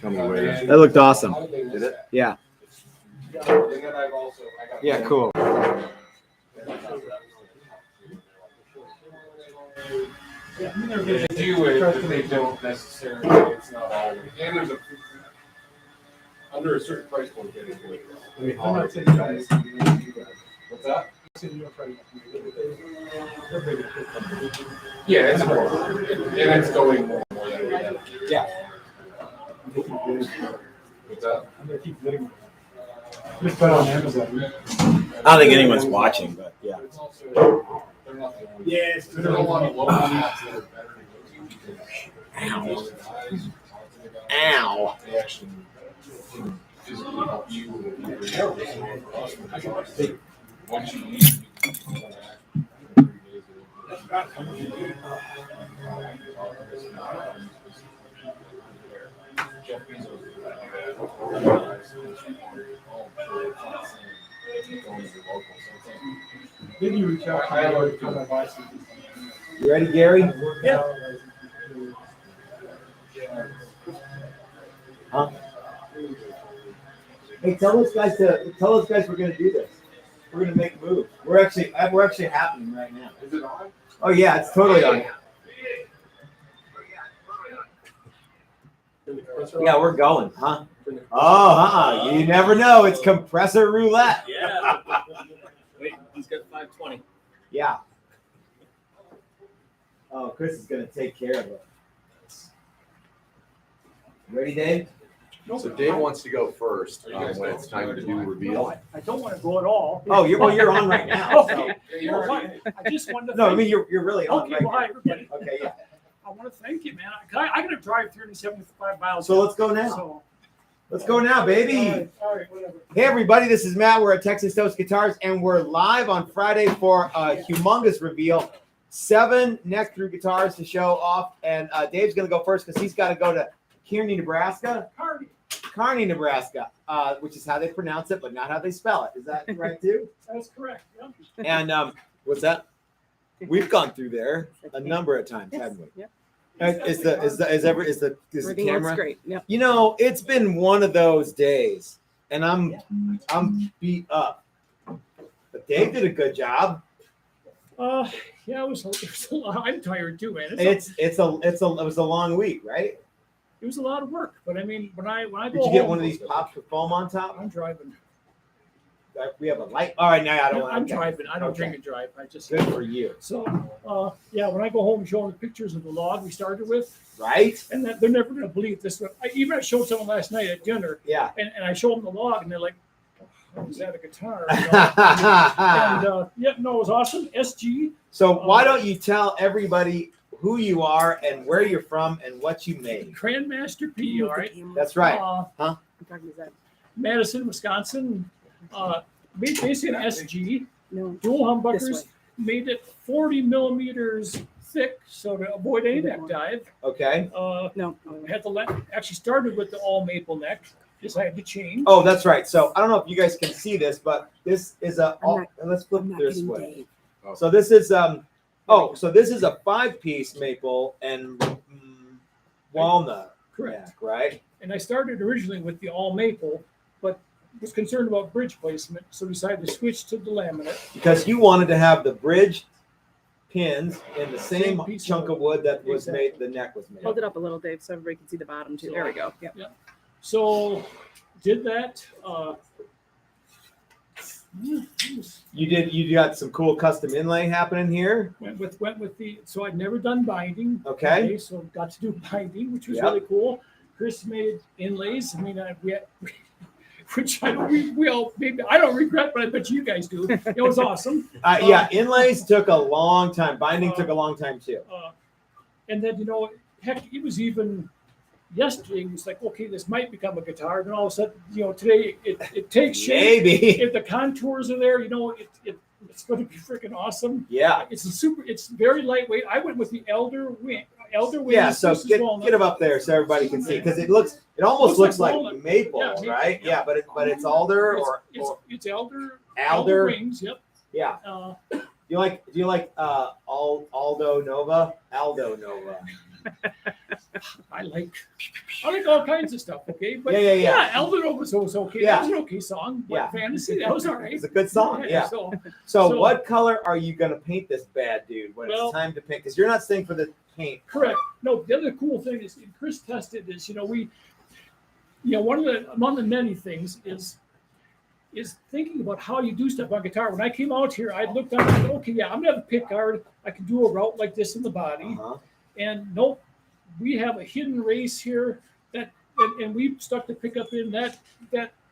Tell me where. That looked awesome. Did it? Yeah. Yeah, cool. Yeah, I mean, they do it, but they don't necessarily. It's not all. And there's a under a certain price point getting away. I mean, I'm not saying you guys. What's that? Yeah, it's more, and it's going more than we have. Yeah. What's that? I'm gonna keep getting. Just put it on Amazon. I don't think anyone's watching, but yeah. It's also they're not the only. Yeah, it's There's a lot of local apps that are better to go to because Ow. they actually can physically help you with your once you leave, you can come back 3 days later. Jeff Bezos did that. Then you reach out to me to buy something. You ready, Gary? Yeah. Huh? Hey, tell us guys we're gonna do this. We're gonna make moves. We're actually happening right now. Is it on? Oh yeah, it's totally on. Yeah, we're going, huh? Oh, you never know. It's compressor roulette. Yeah. Wait, he's got 520. Yeah. Oh, Chris is gonna take care of it. Ready, Dave? So Dave wants to go first when it's time to do reveal. I don't want to go at all. Oh, you're on right now. So. Okay. You know what? I just wanted to. No, I thank mean you're really on Okay, right well, now. hi, everybody. Okay, yeah. I want to thank you, man. I got to drive 375 miles. So let's go now. So, Let's go now, baby. all right, whatever. Hey everybody, this is Matt. We're at Texas Toast Guitars, and we're live on Friday for a humongous reveal. 7 neck through guitars to show off, and Dave's gonna go first because he's got to go to Kearney, Nebraska. Kearney, Nebraska, which is how they pronounce it, but not how they spell it. Is that right too? That's correct. Yeah. And what's that? We've gone through there a number of times, haven't we? Yep. Is the Everything camera? looks great. Yep. You know, it's been one of those days, and I'm beat up. But Dave did a good job. Yeah, it was a lot. I'm tired too, man. It was a long week, right? It was a lot of work, but I mean, when I go Did you get home, one of these pops with foam on top? I'm driving. We have a light. All right, now I don't. I'm okay. driving. I don't Okay. drink and drive. I just Good for you, So, yeah, when I go home and show them the pictures of the log we started with, right? and that they're never going to believe this. I showed someone last night at dinner, Yeah. and I showed them the log, and they're like, oh, is that a guitar? You know? And yeah, no, it was awesome. SG. So why don't you tell everybody who you are and where you're from and what you made? Grandmaster P, all right? That's right. I'm talking to that. Madison, Wisconsin. Made basically an SG. No. Dual This humbuckers. way. Made it 40 millimeters thick, so to avoid any neck dive. Okay. No. I had to actually started with the all maple neck. Decided to change. Oh, that's right. So I don't know if you guys can see this, but this is let's flip I'm not this getting way. Dave. So this is so this is a 5-piece maple and walnut Correct. neck, right? And I started originally with the all maple, but was concerned about bridge placement, so decided to switch to the laminate. Because you wanted to have the bridge pins in the same piece chunk of wood that was made, the neck was made. Hold it up a little, Dave, so everybody can see the bottom too. There we go. Yep. So did that. You got some cool custom inlay happening here. Went with the. So I'd never done binding. Okay. So got to do binding, which was Yep. really cool. Chris made inlays. I mean, which I don't. We all maybe I don't regret, but I bet you guys do. It was awesome. Yeah, inlays took a long time. Binding took a long time too. And then heck, it was even yesterday. It was like, okay, this might become a guitar. Then all of a sudden, today it takes shape. Maybe. If the contours are there, it's going to be freaking awesome. Yeah. It's very lightweight. I went with the elder wing. Yeah, so get them up there so everybody can see, because it almost looks like walnut. maple, Yeah, right? yeah. Yeah, but it's alder It's elder alder. wings. Yep. Yeah. Do you like Aldo Nova? I like all kinds of stuff. Okay, but Yeah. Elvin was okay. Yeah. That was an okay song. But Yeah. Fantasy, that was all right. It's a good song. Yeah. So So what color are you gonna paint this bad dude when Well- it's time to paint? Because you're not staying for the paint. correct. No, the other cool thing is Chris tested is among the many things is thinking about how you do stuff on guitar. When I came out here, I looked up and said, okay, yeah, I'm gonna have a pick guard. I can do a route like this in the body. Uh-huh. And nope, we have a hidden race here and we stuck the pickup in that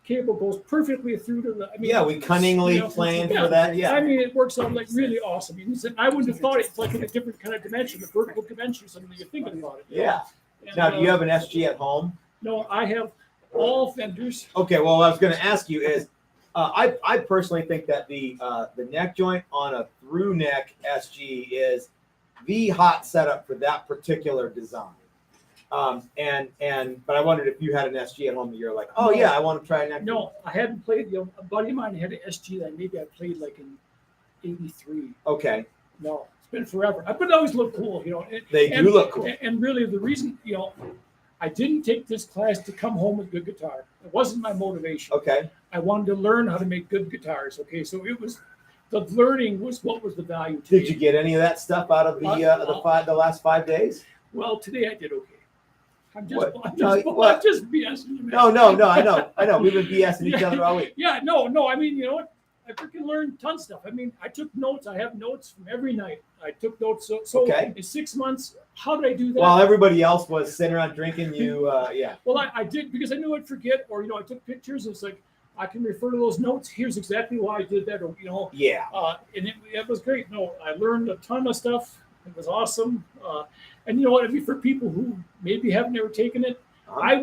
cable goes perfectly through to the. I mean, Yeah, we cunningly planned for that. Yeah. I mean, it works out like really awesome. I wouldn't have thought it's like in a different kind of dimension, a vertical dimension, something that you're thinking about it. Yeah. And, Now, do you have an SG at home? No, I have all fenders. Okay. Well, what I was going to ask you is, I personally think that the neck joint on a through neck SG is the hot setup for that particular design. But I wondered if you had an SG at home that you're like, oh yeah, I want to try a neck. No, I hadn't played. A buddy of mine had an SG that maybe I played like in '83. Okay. No, it's been forever. But it always looked cool, They do look cool. And really, the reason, I didn't take this class to come home with good guitar. It wasn't my motivation. Okay. I wanted to learn how to make good guitars. Okay, so it was the learning was what was the value. To Did me. you get any of that stuff out of the last 5 days? Well, today I did okay. I'm What? just BSing you, man. No. I know. We've been BSing each other all week. Yeah, no. I mean, you know what? I freaking learned tons of stuff. I mean, I took notes. I have notes from every night. I took notes. So Okay. in 6 months, how did I do that? While everybody else was sitting around drinking, yeah. Well, I did because I knew I'd forget, or I took pictures. It's like I can refer to those notes. Here's exactly why I did that, or Yeah. and it was great. No, I learned a ton of stuff. It was awesome. And you know what? I mean, for people who maybe have never taken it, I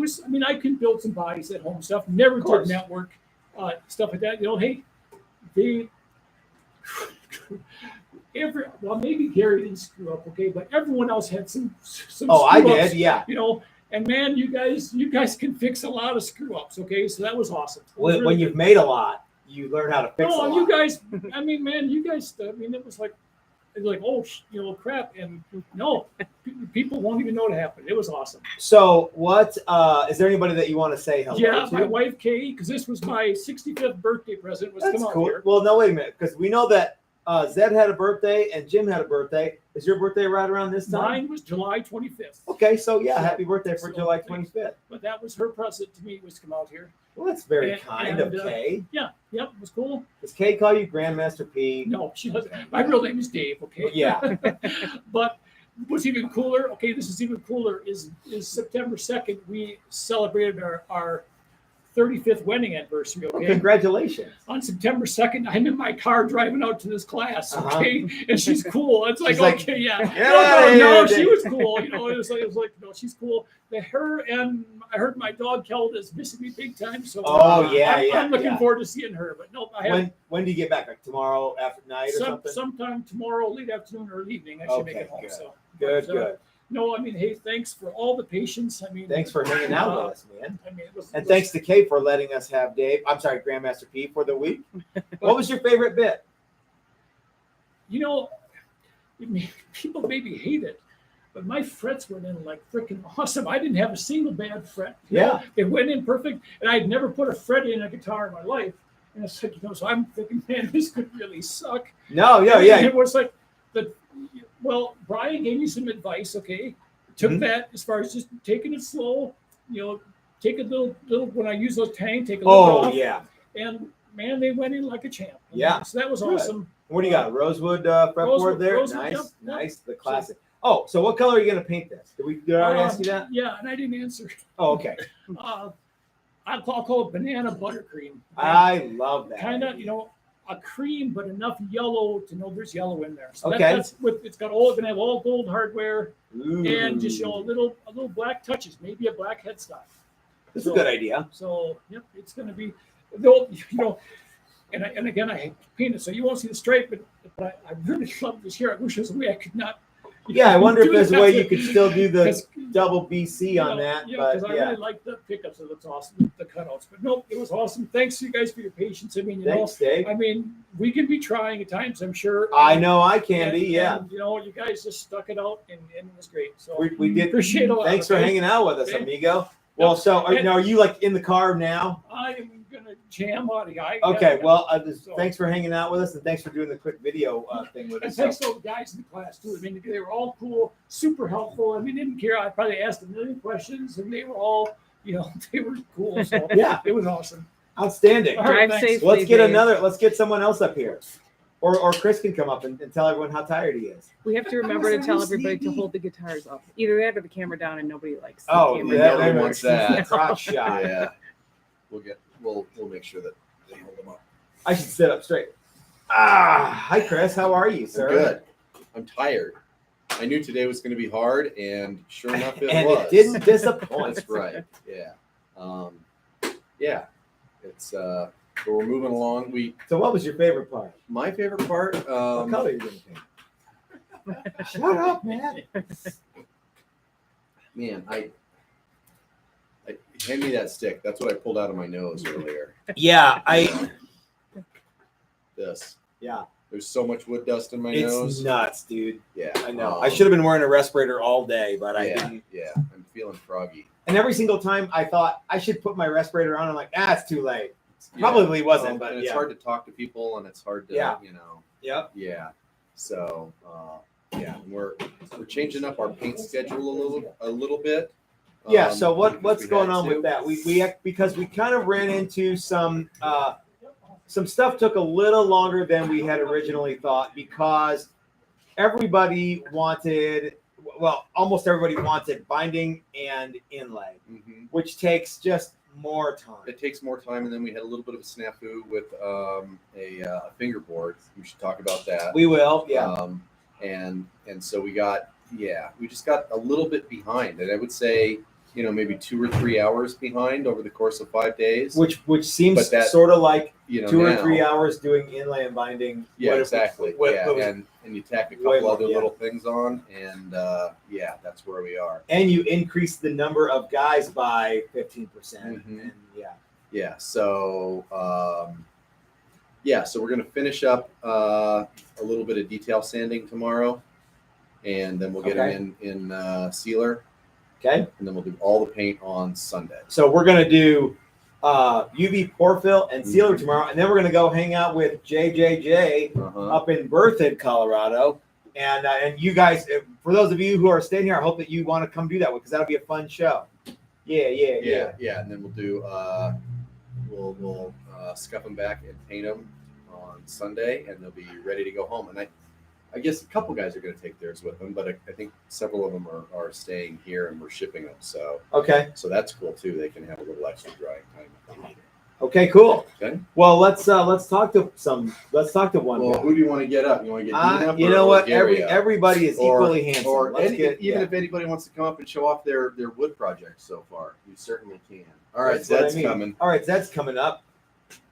can build some bodies at home stuff. Never did network stuff like that. Maybe Gary didn't screw up, okay, but everyone else had some. Oh, I screw-ups, did, yeah. And man, you guys can fix a lot of screw ups, okay? So that was awesome. When you've made a lot, you learn how to fix a lot. You guys. I mean, man, you guys. I mean, it was like, crap, and no, people won't even know what happened. It was awesome. So, what is there anybody that you want to say hello Yeah, to? my wife Kay, because this was my 65th birthday present. Was That's come out cool. here. Well, no, wait a minute, because we know that Zed had a birthday and Jim had a birthday. Is your birthday right around this time? Mine was July 25th. Okay, so yeah, happy birthday for July 25th. But that was her present to me, was to come out here. Well, that's very And- kind and, of Kay. Yeah, yep, it was cool. Does Kay call you Grandmaster P? No, she doesn't. My real name is Dave, okay? Yeah. But what's even cooler, okay, this is even cooler, is September 2nd, we celebrated our 35th wedding anniversary, okay? Congratulations. On September 2nd, I'm in my car driving out to this class, Uh-huh. okay? And she's cool. It's like, She's like, okay, yeah. "Yeah, No, yeah, she yeah." was cool. It was like, no, she's cool. Her and I heard my dog Kel is missing me big time. So Oh, yeah, I'm looking yeah. forward to seeing her. But no, I have When do you get back? Like tomorrow after night or something? sometime tomorrow, late afternoon or evening. I should make Okay, it home. good. So Good, but, good. No, I mean, hey, thanks for all the patience. I mean, Thanks for hanging out with us, man. I mean, And thanks to Kay for letting us have Grandmaster P for the week. What was your favorite bit? People maybe hate it, but my frets went in like freaking awesome. I didn't have a single bad fret. It went in perfect, and I'd never put a fret in a guitar in my life. And it's like, so I'm thinking, man, this could really suck. No, yeah, And yeah. it was like Brian gave me some advice. Okay, took Mhm. that as far as just taking it slow. Take a little when I use those tang, take a little Oh, off, yeah. and man, they went in like a champ. Yeah. So that was Good. awesome. What do you got? Rosewood fretboard there? Rosewood, Nice, yep, yep. nice. The classic. Oh, so what color are you going to paint this? Did I already ask you that? Yeah, and I didn't answer. Oh, okay. I'll call it banana buttercream. I love that. Kind of, a cream, but enough yellow to know there's yellow in there. So Okay. that's it's gonna have all gold hardware Ooh. and just a little black touches, maybe a black headstock. That's a good idea. So yep, it's gonna be, though, and again I painted so you won't see the stripe, but I really love this here. I wish there was a way I could not. Yeah, I wonder if do there's a that way to- you could still do the double BC on know, that, yeah, but because I yeah. really like the pickups. It looks awesome, the cutouts. But nope, it was awesome. Thanks you guys for your patience. I mean, you Thanks, Dave. know, I mean, we can be trying at times, I'm sure. I know I can And- be, yeah. and, you know, you guys just stuck it out, and it was great. So We did. appreciate a lot. Thanks for okay? hanging out with us, Okay. amigo. Well, so are you like in the car now? I am gonna jam on it. Okay, well, So- thanks for hanging out with us, and thanks for doing the quick video thing with And us. thanks to all the guys in the class too. I mean, they were all cool, super helpful. I mean, didn't care. I probably asked a million questions, and they were all, you know, they were cool. So Yeah. it was awesome. Outstanding. All right, Drive thanks. safely. Let's get Dave. let's get someone else up here. Or Chris can come up and tell everyone how tired he is. We have to remember to tell everybody to Sleepy. hold the guitars up. Either that or the camera down, and nobody likes the Oh, camera yeah, down. nobody wants that. Crotch shot. Yeah. We'll make sure that they hold them up. I should sit up straight. Hi Chris, how are you, sir? I'm good. I'm tired. I knew today was going to be hard, and sure enough, it And was. it didn't disappoint. That's right. Yeah. Yeah. It's but we're moving along. So what was your favorite part? My favorite part. What color are you gonna paint? Shut up, man. Man, I hand me that stick. That's what I pulled out of my nose earlier. Yeah, This. yeah. There's so much wood dust in my It's nose. nuts, dude. Yeah. I know. I should have been wearing a respirator all day, but I Yeah. didn't. Yeah. I'm feeling froggy. And every single time I thought I should put my respirator on, I'm like, it's too late. Probably wasn't, but and it's yeah. hard to talk to people, and it's hard to, Yeah. you know. Yep. Yeah. So, yeah, we're changing up our paint schedule a little bit. Yeah. So because what's we going had on to. with that? We because we kind of ran into some stuff took a little longer than we had originally thought because everybody wanted, well, almost everybody wanted binding and inlay, Mhm. which takes just more time. It takes more time, and then we had a little bit of a snafu with a fingerboard. We should talk about that. We will, yeah. And so we just got a little bit behind, and I would say, you know, maybe 2 or 3 hours behind over the course of 5 days. Which seems But that- sort of like you know, 2 or now- 3 hours doing inlay and binding. Yeah, What- exactly. what- Yeah, what- and you tack a Way couple more, other yeah. little things on, and yeah, that's where we are. and you increase the number of guys by 15%. Mhm. And yeah. Yeah. So so we're gonna finish up a little bit of detail sanding tomorrow, and then we'll get Okay. them in sealer, Okay. and then we'll do all the paint on Sunday. So we're gonna do UV pore fill and sealer Mhm. tomorrow, and then we're gonna go hang out with JJJ Uh-huh. up in Berthoud, Colorado. And you guys, for those of you who are staying here, I hope that you want to come do that because that'll be a fun show. Yeah. Yeah, and then we'll do we'll scuff them back and paint them on Sunday, and they'll be ready to go home. And I guess a couple guys are going to take theirs with them, but I think several of them are staying here, and we're shipping them. So Okay. that's cool too. They can have a little extra drying time if they need it. Okay. Cool. Okay. Well, let's talk to one. Well, guy. who do you want to get up? You want to get Dean up? You or know what? Gary up? Everybody is Or- equally handsome. Or Let's even yeah. if anybody wants to come up and show off their wood projects so far, you certainly can. All right, That's what I Zed's mean. coming. All right, Zed's coming up.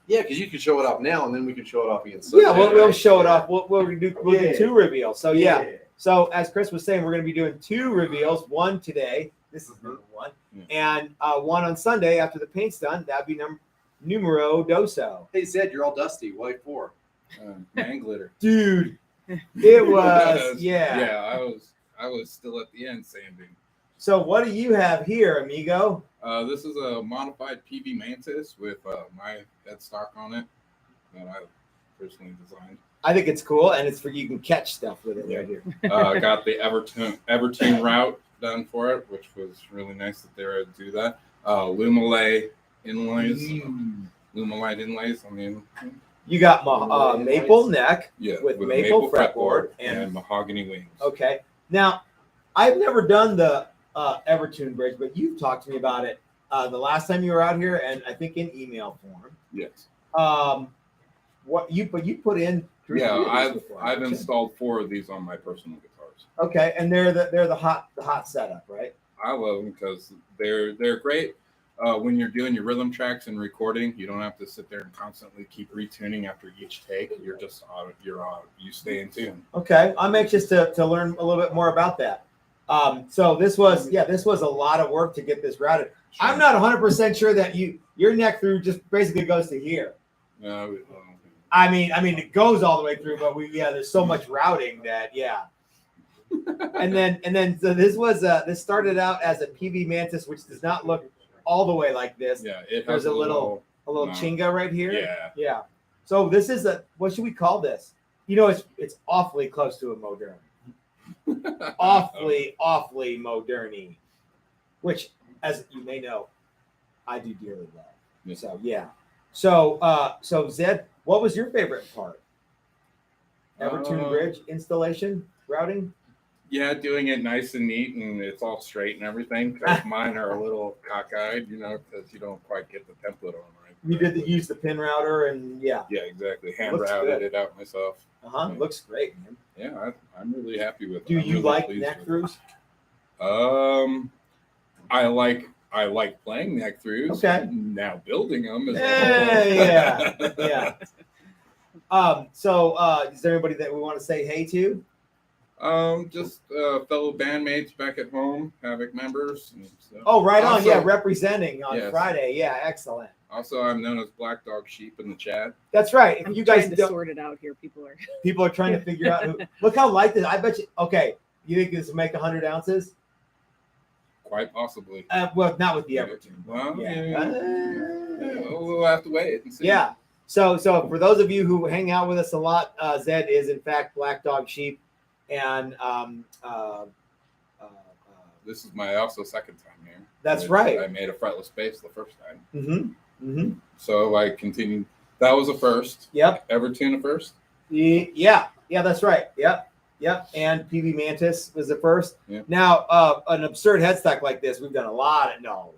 Yeah, because you can show it off now, and then we can show it off again Sunday. Yeah, we'll right? show it Yeah. off. We'll do Yeah. 2 reveals. So yeah. So as Chris was saying, we're going to be doing 2 reveals. One today. This is number 1, and one on Sunday after the paint's done. That'd be numero doso. Hey Zed, you're all dusty. Why for? Man glitter. Dude, it was yeah. Yeah, I was still at the end sanding. So what do you have here, amigo? This is a modified PV Mantis with my headstock on it that I personally designed. I think it's cool, and it's for you can catch stuff with it right here. Got the Evertune route done for it, which was really nice that they were able to do that. Lumalay inlays. Lumalite inlays. I mean, You got maple neck. yeah, With a maple fretboard and mahogany wings. Okay. Now, I've never done the Evertune bridge, but you've talked to me about it the last time you were out here, and I think in email form. Yes. What you put in? three Yeah, of these I've before, I've haven't you? installed 4 of these on my personal guitars. Okay, and they're the hot setup, right? I love them because they're great when you're doing your rhythm tracks and recording. You don't have to sit there and constantly keep retuning after each take. You're just you stay in tune. Okay, I'm anxious to learn a little bit more about that. So this was a lot of work to get this routed. I'm not 100% sure that your neck through just basically goes to here. No, I mean, it goes all the way through, but there's so much routing that and then so this started out as a PV Mantis, which does not look all the way like this. yeah, it There's has a little no. chinga right here. Yeah. Yeah. So this is what should we call this? It's awfully close to a modern. awfully moderny, which, as you may know, I do dearly love. Yeah. So yeah. So Zed, what was your favorite part? Evertune Bridge installation routing. Yeah, doing it nice and neat, and it's all straight and everything. Because mine are a little cockeyed, because you don't quite get the template on right. You use the pin router, and yeah. Yeah, exactly. Hand Looks routed good. it out myself. Looks great, man. Yeah, I'm really happy with it. Do I'm you really like pleased neck with it. throughs? I like playing neck throughs. Okay. Now building them is Yeah. So is there anybody that we want to say hey to? just fellow bandmates back at home, Havoc members. And so. Oh, right on. Also- Yeah, representing on Yes. Friday. Yeah, excellent. Also, I'm known as Black Dog Sheep in the chat. That's right. If I'm you guys trying to don't, sort it out here. People people are trying to figure out. Look how light this. I bet you. Okay, you think this will make 100 ounces? Quite possibly. Well, not with the Evertune. Well, Yeah. we'll have to wait and see. Yeah. So for those of you who hang out with us a lot, Zed is in fact Black Dog Sheep, and This is my also second time here. That's right. I made a fretless bass the first time. Mm-hmm. So I continued. That was a first. Yep. Evertune a first. Yeah, that's right. Yep. And PV Mantis was the first. Yep. Now, an absurd headstock like this, we've done a lot of. No.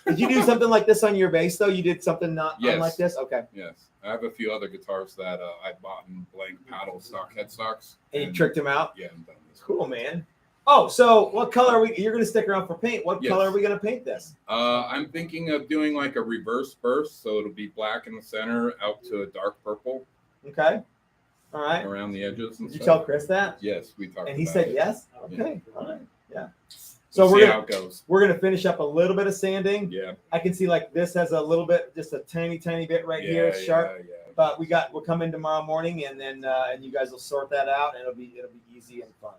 Did you do something like this on your bass though? You did something not Yes. unlike this? Okay. Yes. I have a few other guitars that I bought in blank paddle stock headstocks. And you tricked him out? Yeah, I'm done this. Cool, man. Oh, so what color are we? You're going to stick around for paint. What Yes. color are we going to paint this? I'm thinking of doing like a reverse burst, so it'll be black in the center, out to a dark purple Okay. All right. around the edges. And Did you stuff. tell Chris that? Yes, we talked. And he about said it. yes. Yeah. Okay. All right. Yeah. So So we'll see we're how it goes. gonna finish up a little bit of sanding. Yeah. I can see like this has a little bit, just a tiny bit right here. It's sharp. Yeah. But we'll come in tomorrow morning, and then and you guys will sort that out, and it'll be easy and fun.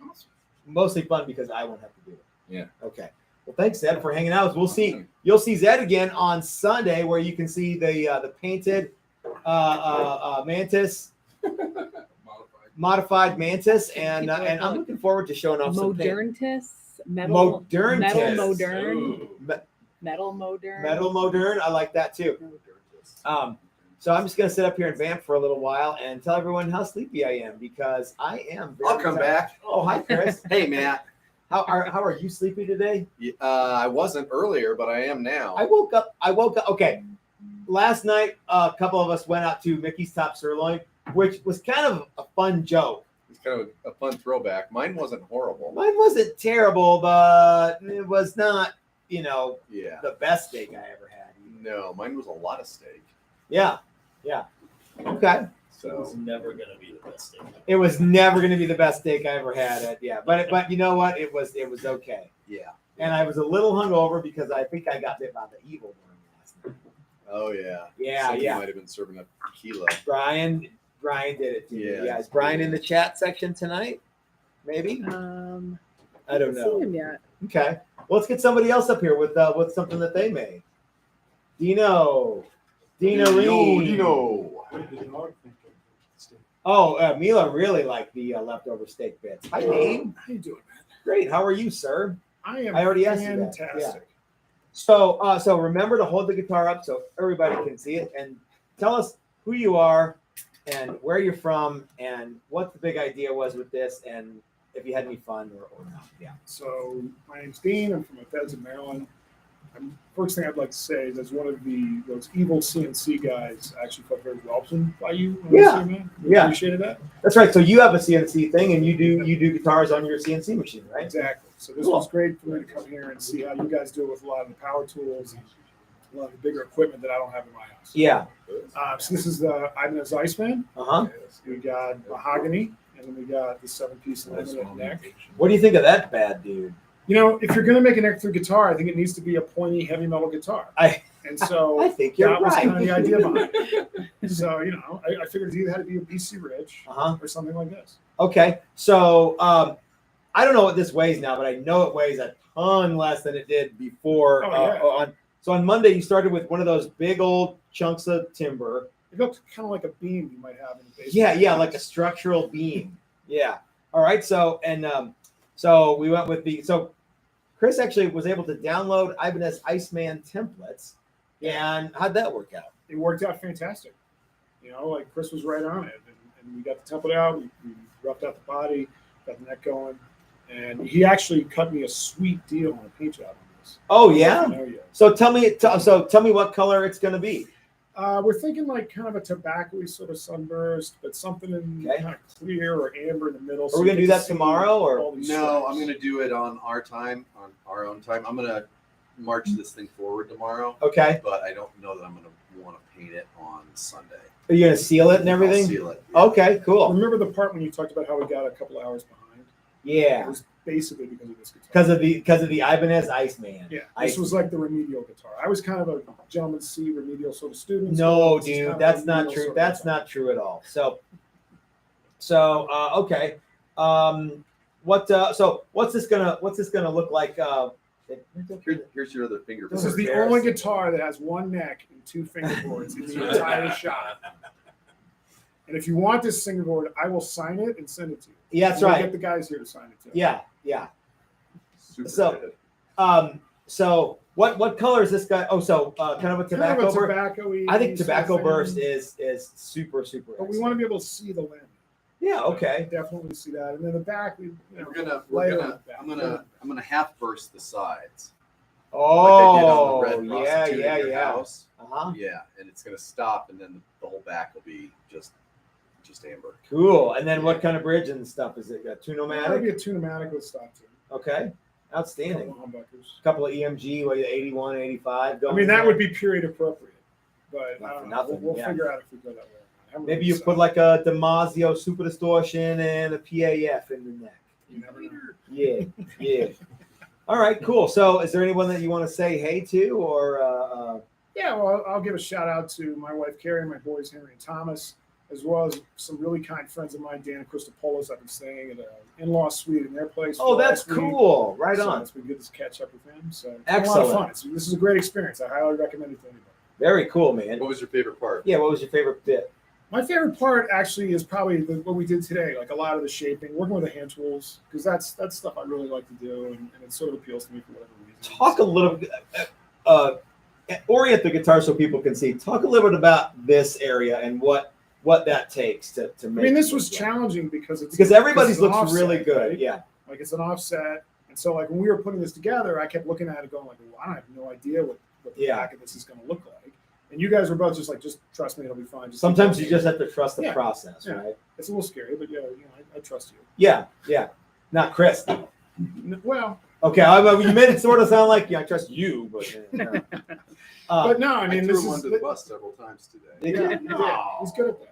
Awesome. Mostly fun because I won't have to do it. Yeah. Okay. Well, thanks, Zed, for hanging out. We'll see. You'll see Zed again on Sunday, where you can see the painted Mantis, modified Mantis, and I'm looking forward to showing off some paint. Moderntis, metal Moderntis. modern, Ooh. metal modern, Metal modern. I like that too. So I'm just gonna sit up here and vamp for a little while and tell everyone how sleepy I am because I am. Very I'll come tired. back. Oh, hi, Chris. Hey, Matt. How are you sleepy today? I wasn't earlier, but I am now. I woke up. Okay. Last night, a couple of us went out to Mickey's Top Sirloin, which was kind of a fun joke. It's kind of a fun throwback. Mine wasn't horrible. Mine wasn't terrible, but it was not, Yeah. the best steak I ever had. No, mine was a lot of steak. Yeah. Okay. So never gonna be the best thing. It was never going to be the best steak I ever had. But you know what? It was okay. yeah. And I was a little hungover because I think I got bit by the evil one last night. Oh yeah. Yeah, Somebody yeah. might have been serving up tequila. Brian did it to me. Yeah. Yeah. Is Brian in the chat section tonight? Maybe. I don't haven't know. seen him yet. Okay. Well, let's get somebody else up here with something that they made. Dino Reed. Dino. Oh, Mila really liked the leftover steak bits. Hi, Dean. How you doing, man? Great. How are you, sir? I am I already asked you that. fantastic. So remember to hold the guitar up so everybody can see it, and tell us who you are and where you're from and what the big idea was with this, and if you had any fun or not. Yeah. So my name's Dean. I'm from Bethesda, Maryland. First thing I'd like to say is as one of those evil CNC guys, I actually felt very welcomed by you. Yeah. Man. Yeah. Appreciated that. That's right. So you have a CNC thing, and you do guitars on your CNC machine, right? Exactly. So this Cool. was great for me to come here and see how you guys do it with a lot of the power tools and a lot of the bigger equipment that I don't have in my house. Yeah. So this is the Iceman. Uh huh. We got mahogany, and then we got the 7-piece limited neck. What do you think of that bad dude? You know, if you're going to make a neck through guitar, I think it needs to be a pointy, heavy metal guitar. And so I think you're that was right. kind of the idea behind it. So, you know, I figured it either had to be a BC Rich or something like this. Okay, so I don't know what this weighs now, but I know it weighs a ton less than it did before. So on Monday, you started with one of those big old chunks of timber. It looked kind of like a beam you might have in the basement. Yeah, like a structural beam. Yeah. All right. So so we went with so Chris actually was able to download Ibanez Iceman templates. And how'd that work out? It worked out fantastic. You know, like Chris was right on it, and we got the template out. We roughed out the body, got the neck going, and he actually cut me a sweet deal on a paint job on this. Oh yeah. So tell me what color it's going to be. We're thinking like kind of a tobacco-y sort of sunburst, but something in kind of clear or amber in the middle. Are we going to do that tomorrow or no? I'm going to do it on our time, on our own time. I'm going to march this thing forward tomorrow. Okay. But I don't know that I'm going to want to paint it on Sunday. Are you going to seal it and everything? I'll seal it. Yeah. Okay, cool. Remember the part when you talked about how we got a couple hours behind? Yeah. It was basically because of this guitar. Because of the Ibanez Iceman. Yeah. This was like the remedial guitar. I was kind of a gentleman C remedial sort of student. No, dude, that's not true. That's not true at all. So okay. What's this gonna look like? Here's your other finger. This is the only guitar that has one neck and 2 fingerboards in the entire shop. And if you want this fingerboard, I will sign it and send it to you. Yeah, that's right. Get the guys here to sign it too. Yeah. Super So what color is this guy? Oh, so kind of a tobacco burst. Tobacco-y. I think tobacco burst is super. But we want to be able to see the limb. Yeah. Okay. Definitely see that, and then the back. I'm gonna half burst the sides. Oh, like I did on the red prostitute in your yeah. house. Yeah, and it's gonna stop, and then the whole back will be just amber. Cool. And then what kind of bridge and stuff is it? A Tune-o-matic? It'll be a Tune-o-matic with stop tune. Okay. Outstanding. A Couple of EMG, 81, 85. I mean, that would be period appropriate, but Not I for don't know. nothing, We'll yeah. figure out if we go that way. Maybe you put like a Damasio super distortion and a PAF in the neck. You never know. Yeah. All right, cool. So is there anyone that you want to say hey to or Yeah, well, I'll give a shout out to my wife Carrie, my boys Henry and Thomas, as well as some really kind friends of mine, Dan and Christopoulos. I've been staying at an in-law suite in their place. Oh, that's cool. Right on. It's been good to catch up with them. So excellent. A lot of fun. This is a great experience. I highly recommend it to anybody. Very cool, man. What was your favorite part? Yeah, what was your favorite bit? My favorite part actually is probably what we did today, like a lot of the shaping, working with the hand tools, because that's stuff I really like to do, and it sort of appeals to me for whatever reason. Talk a little bit, orient the guitar so people can see. Talk a little bit about this area and what that takes to make. I mean, this was challenging because everybody's looks offset, really good. right? Yeah. Like it's an offset. And so like when we were putting this together, I kept looking at it going like, well, I have no idea what the back of this is going to look like. And you guys were both just like, just trust me, it'll be fine. Sometimes you just have to trust the process, right? It's a little scary, but I trust you. Yeah. Not Chris. Well. Okay, you made it sort of sound like I trust you, but. But no, I mean, I threw him under the bus several times today. Yeah, he's good at that.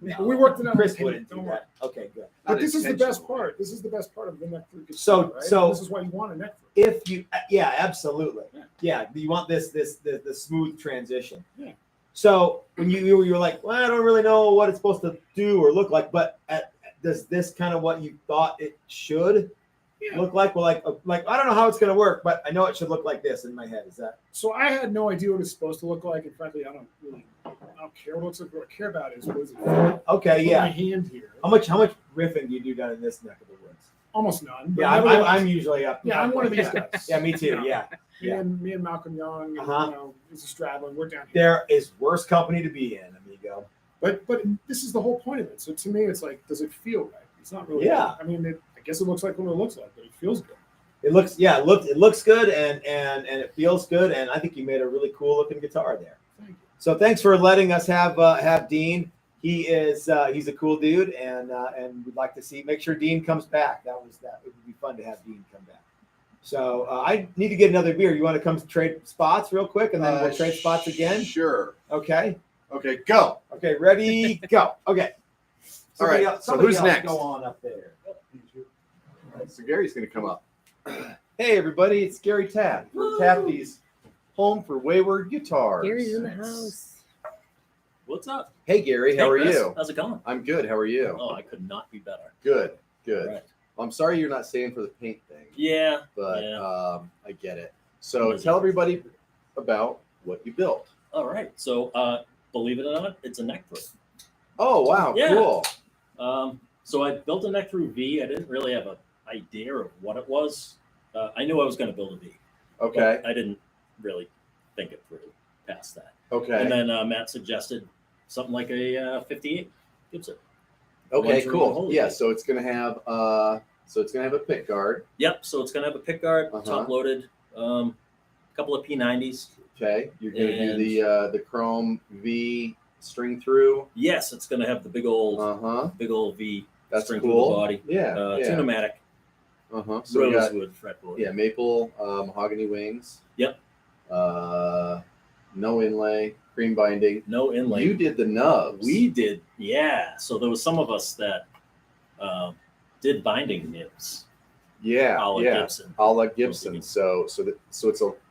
No. We worked it out. Chris wouldn't do that. Okay, good. But this is the best part. This is the best part of the neck through guitar, So right? This is why you want a neck through. If you, absolutely. Yeah, you want the smooth transition. Yeah. So when you were like, well, I don't really know what it's supposed to do or look like, but does this kind of what you thought it should look like? Well, like I don't know how it's going to work, but I know it should look like this in my head. Is that? So I had no idea what it's supposed to look like, and frankly, I don't care what it looks like. What I care about is what is it? Okay, yeah. My hand here. How much riffing do you do down in this neck of the woods? Almost none. Yeah, I'm usually up. Yeah, I'm one of these guys. Yeah, me too. Yeah. Me and Malcolm Young, and, Izzy Stradlin, we're down here. There is worse company to be in, amigo. But this is the whole point of it. So to me, it's like, does it feel right? It's not really. Yeah. I mean, I guess it looks like what it looks like, but it feels good. It looks good and it feels good, and I think you made a really cool looking guitar there. Thank you. So thanks for letting us have Dean. He's a cool dude, and we'd like to make sure Dean comes back. It would be fun to have Dean come back. So I need to get another beer. You want to come trade spots real quick, and then we'll trade spots again? Sure. Okay. Okay, go. Okay, ready, go. Okay. All right, so somebody who's else next? Go on up there. So Gary's going to come up. Hey, everybody, it's Gary Tapp for Tappy's Home for Wayward Guitars. Gary's in the house. What's up? Hey, Gary, how Hey, are Chris. you? How's it going? I'm good. How are you? Oh, I could not be better. Good, good. Right. I'm sorry you're not staying for the paint thing, Yeah. but Yeah. I get it. So Busy. tell everybody about what you built. All right. So, believe it or not, it's a neck through. Oh, wow, Yeah. cool. So I built a neck through V. I didn't really have an idea of what it was. I knew I was going to build a V. Okay, But I didn't really think it through past that. okay, And then Matt suggested something like a 58 Gibson. okay, One's cool. room Yeah, holder. so it's gonna have a pick guard. Yep. So it's going to have a pick guard, Uh-huh. top loaded, couple of P90s. Okay, you're gonna And- do the chrome V string through. Yes, it's going to have the big old V That's string cool. through the body. Yeah, yeah. Tunematic, So we got rosewood fretboard. maple mahogany wings. Yep. No inlay, cream binding. No inlay. You did the nubs. We did, yeah. So there was some of us that did binding nibs. yeah, a la yeah, Gibson. a la Gibson. So it's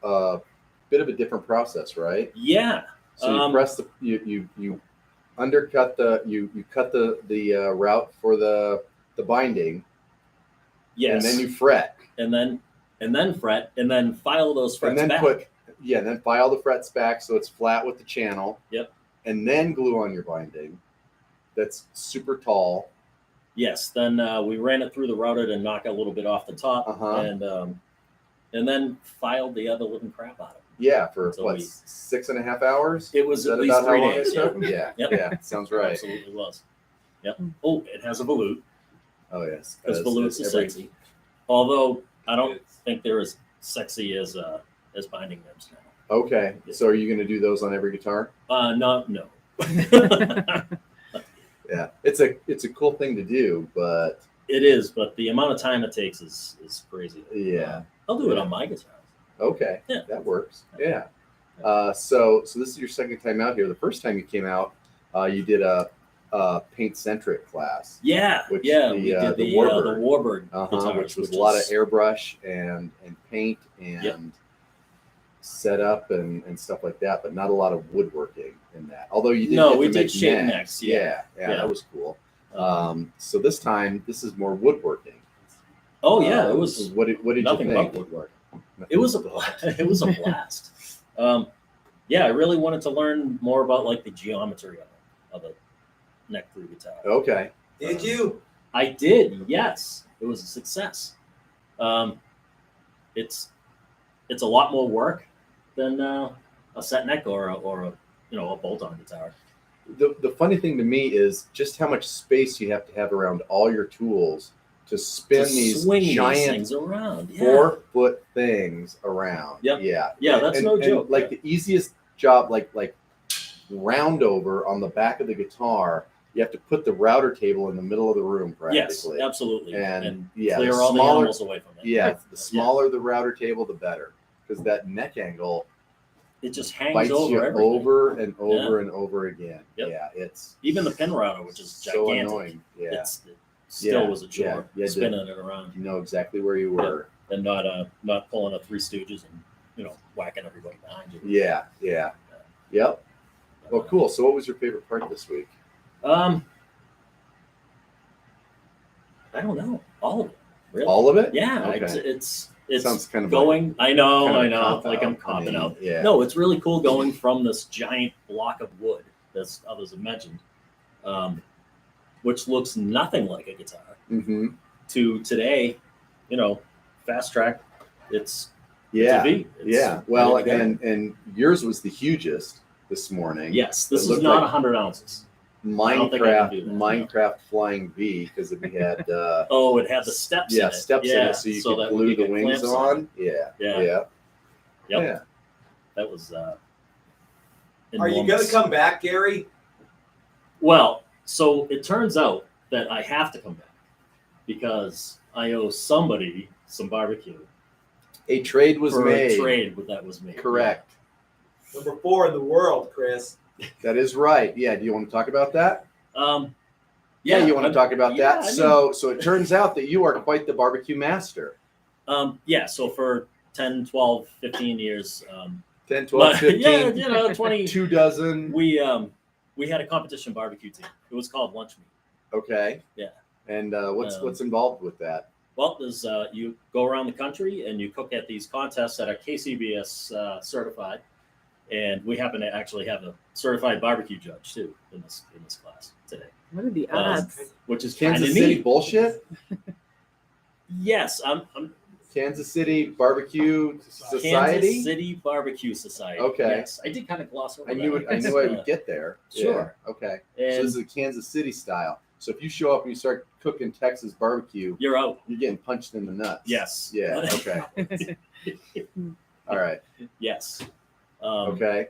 a bit of a different process, right? Yeah. So you press the you undercut you cut the route for the binding, Yes. and then you fret, and then fret, and then file those frets and then back. then file the frets back so it's flat with the channel. Yep. And then glue on your binding. That's super tall. Yes. Then we ran it through the router to knock a little bit off the top, Uh-huh. and then filed the other living crap out of it. Yeah, for So what, we- 6.5 hours? It was Is that at least about how 3 long days. it took? Yeah, Yep. yeah, sounds right. Absolutely was. Yep. Oh, it has a volute Oh yes, because volutes are every- sexy. Although I don't think they're as sexy as binding nibs now. Okay, so are you going to do those on every guitar? No. Yeah, it's a cool thing to do, but It is, but the amount of time it takes is crazy. yeah, I'll do it on my guitar. okay, Yeah. that works. Yeah. So this is your second time out here. The first time you came out, you did a paint centric class, Yeah, Which yeah. the, we did the the Warbird. Warbird guitars, which was a lot of airbrush and paint and Yep. setup and stuff like that, but not a lot of woodworking in that. Although you did No, get we to did make shape necks. necks, Yeah, yeah. that was cool. So this time, this is more woodworking. Oh yeah, it was What did you nothing think? but woodwork. It was a it was a blast. Yeah, I really wanted to learn more about like the geometry of a neck through guitar. Okay. Did you? I did, yes. It was a success. It's a lot more work than a set neck or a bolt-on guitar. The funny thing to me is just how much space you have to have around all your tools to spin To these swing these giant things around. Yeah. 4-foot things around. Yep. Yeah. Yeah, that's no joke. Like the easiest job, like round over on the back of the guitar, you have to put the router table in the middle of the room Yes, practically. absolutely. And yeah, clear the all the smaller- animals away from it. Yeah, the smaller the router table, the better, because that neck angle It just hangs bites over you everything. over and over and over again. Yep. Yeah, it's Even the pin router, which is so gigantic. annoying. Yeah, It still Yeah, was a chore yeah, yeah, spinning it around you know exactly where you were. and not pulling a Three Stooges and whacking everybody behind you. Yeah, yeah, yep. Well, cool. So, what was your favorite part this week? I don't know. All of it. Really. All of it? Yeah. Okay. It's Sounds kind of going. I know. kind of I a know. cop-out. Like I'm I copping mean, out. Yeah. No, it's really cool going from this giant block of wood, as others have mentioned, which looks nothing like a guitar, Mm-hmm. to today, fast track. It's Yeah. a V. It's Yeah. Well, ready to go. and yours was the hugest this morning. Yes, this It is looked not like 100 ounces. I don't think I can do that, no. Minecraft Flying V, because we had Oh, it had the steps in it. steps in Yeah, it, so you that could when glue you the get wings clamps on. Yeah. Yeah. Yeah. Yep. Yeah. That was. Are you going to enormous. come back, Gary? Well, so it turns out that I have to come back because I owe somebody some barbecue A trade was for made. a trade that was made. Correct. Number 4 in the world, Chris. That is right. Yeah. Do you want to talk about that? Yeah, you want to talk about yeah, that? I mean- So it turns out that you are quite the barbecue master. Yeah, so for 10, 12, 15 years, 10, 12, but, 15, yeah, 20, 2 dozen. we had a competition barbecue team. It was called Lunch Meat. Okay. Yeah. And what's involved with that? Well, there's you go around the country and you cook at these contests that are KCBS certified, and we happen to actually have a certified barbecue judge too in this class today, What are the odds? which is kind Kansas of City neat. bullshit? Yes, I'm Kansas City Barbecue Society? Kansas City Barbecue Society. Okay. Yes, I did kind of gloss over I knew that. I knew I would get there. Sure. Yeah. Okay. And So this is a Kansas City style. So if you show up and you start cooking Texas barbecue, you're out. you're getting punched in the nuts. Yes. Yeah. Okay. All right. Yes. Okay.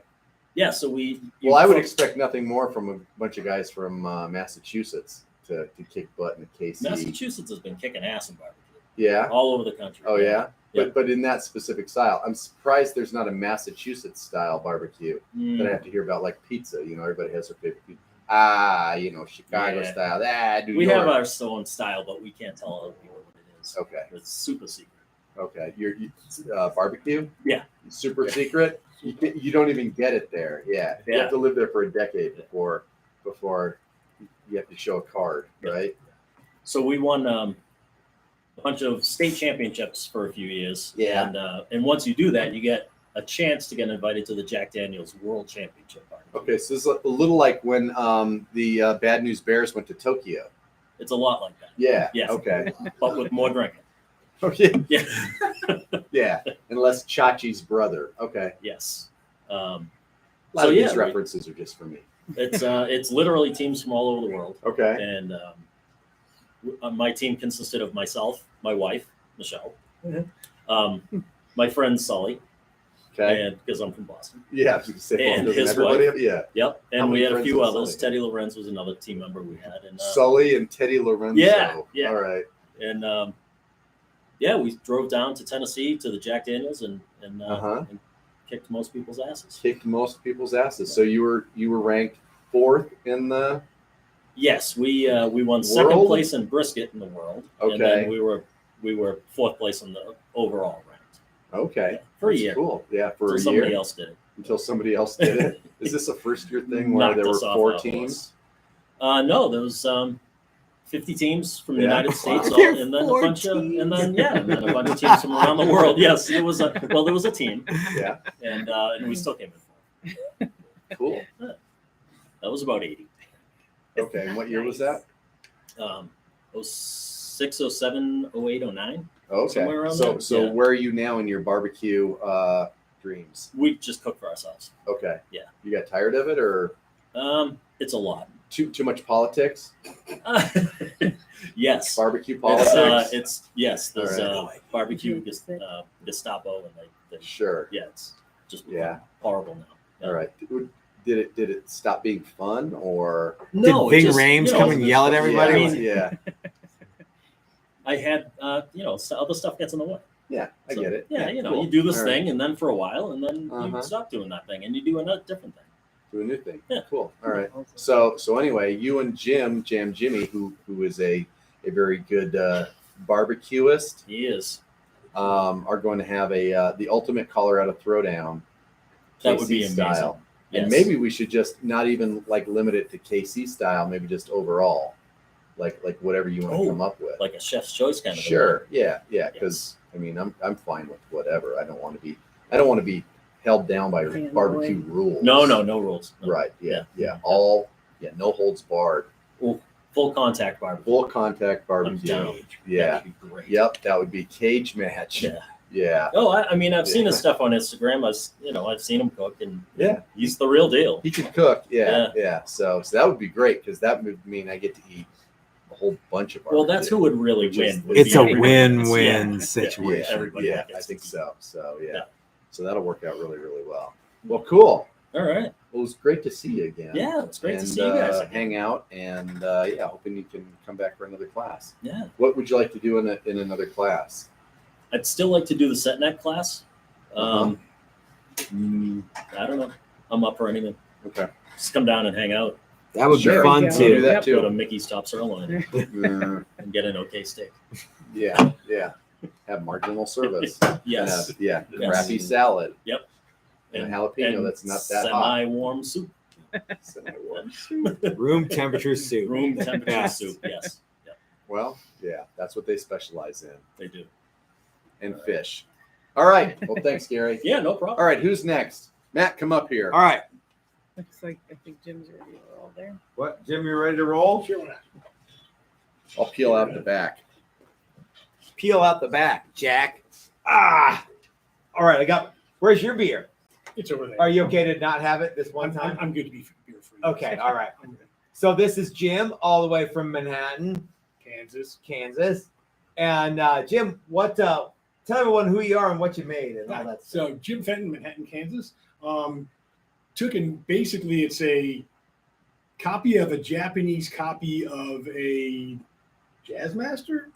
Yeah. So we. Well, I would expect nothing more from a bunch of guys from Massachusetts to kick butt in the KC. Massachusetts has been kicking ass in barbecue Yeah. all over the country. Oh yeah. Yeah. But in that specific style, I'm surprised there's not a Massachusetts style barbecue Mm. that I have to hear about, like pizza. You know, everybody has their favorite pizza. Chicago Yeah. style. New We York. have our own style, but we can't tell other people what it is. Okay. It's super secret. Okay. You barbecue? Yeah. Super secret. You don't even get it there. Yeah. They Yeah. have to live there for a decade before you have to show a card, right? So we won a bunch of state championships for a few years. Yeah. And once you do that, you get a chance to get invited to the Jack Daniels World Championship party. Okay. So this is a little like when the Bad News Bears went to Tokyo. It's a lot like that, Yeah. Yes. Okay. but with more drinking. Okay. Yeah. Yeah. Unless Chachi's brother. Okay. Yes. A lot So of yeah, these references are just for me. it's literally teams from all over the world, Okay. and my team consisted of myself, my wife Michelle, my friend Sully, Okay. and because I'm from Boston. Yeah. You can say, well, And doesn't his everybody? Yeah. Yep, How and we many had a friends few does others. Sully Teddy Lorenz was another team member we had, and Sully and Teddy Lorenzo. Yeah. All right. and we drove down to Tennessee to the Jack Daniels and and kicked most people's asses. Kicked most people's asses. So you were ranked 4th in the. Yes, we won second World? place in brisket in the world, and Okay. then we were 4th place in the overall ranked. Okay. For a That's year. Cool. Yeah, for Until a somebody year. else did it. Until somebody else did it. Is this a first year thing where Knocked there were us off 4 our teams? No, there was 50 teams from the Yeah. United States, There and then were a bunch of teams. and then a bunch of teams from around the world. Yes, there was a team, Yeah. and we still came in 4th. Cool. That was about 80. Okay. And what year was that? 06, 07, 08, 09. Okay. Somewhere around So there, yeah. where are you now in your barbecue dreams? We just cook for ourselves. Okay. Yeah. You got tired of it, or It's a lot. too much politics? Yes. Barbecue politics? It's yes. There's All barbecue Mhm. Gestapo, and they Sure. yeah, it's just Yeah. horrible now. All right. Did it stop being fun, or? No, Did it Ving just, Rhames you know, come and yell at everybody? I mean- Yeah. I had other stuff gets in the way. Yeah. I So, get it. Yeah, cool. you do this All right. thing, and then for a while, and then Uh-huh. you stop doing that thing, and you do another different thing. Do a new thing. Yeah. Cool. All right. So anyway, you and Jamm Jimmy, who is a very good barbecuist, He is. are going to have the ultimate Colorado Throwdown. That would be KC amazing. style. Yes. And maybe we should just not even like limit it to KC style. Maybe just overall, like whatever you want to Oh, come up with. like a chef's choice kind of. a Sure. Yeah. Because I mean, I'm fine with whatever. I don't want to be held down by Fanboy. barbecue rules. No rules. No. Right. Yeah. Yeah. No holds barred. Full contact barbecue. Full contact I'm barbecue. down. Yeah. That'd be great. Yep. That would be cage match. Yeah. Yeah. Oh, I mean, I've seen his Yeah. stuff on Instagram. I've seen him cook, and Yeah. he's the real deal. He can cook. Yeah. Yeah. So that would be great because that would mean I get to eat a whole bunch of barbecue. Well, that's who would really Which is- win. would It's be a everybody. win-win Yeah. situation. Yeah. Everybody Yeah. gets I think to- so. So yeah. Yeah. So that'll work out really, really well. Well, cool. All right. Well, it was great to see you again. Yeah, it's great and, to see you guys. Again. hang out, and hoping you can come back for another class. Yeah, What would you like to do in another class? I'd still like to do the set neck class. I don't know. I'm up for anything. Okay. Just come down and hang out. That would Sure. be fun Yeah. We'll do too. that Yep. Go to too. Mickey's Top Sirloin Uh, and get an okay steak. yeah, yeah. Have marginal service. Yes. And, yeah. Yes. Crappy salad. Yep. And a jalapeno that's not that hot. semi-warm soup. Semi-warm. Room temperature soup. Room temperature Yes. soup. Yes. Yep. Well, yeah, that's what they specialize in. They do. And fish. All right. Well, thanks, Gary. Yeah, no problem. All right, who's next? Matt, come up here. All right. Looks like I think Jim's already all there. What, Jim? You ready to roll? Sure, why not? I'll peel out the back. Peel out the back, Jack. All right. I got. Where's your beer? It's over there. Are you okay to not have it this one I'm, time? I'm good to be beer free. Okay. All right. I'm good. So this is Jim, all the way from Manhattan, Kansas. Kansas. And Jim, what? Tell everyone who you are and what you made and all that stuff. So Jim Fenton, Manhattan, Kansas. Took and basically it's a copy of a Japanese copy of a Jazzmaster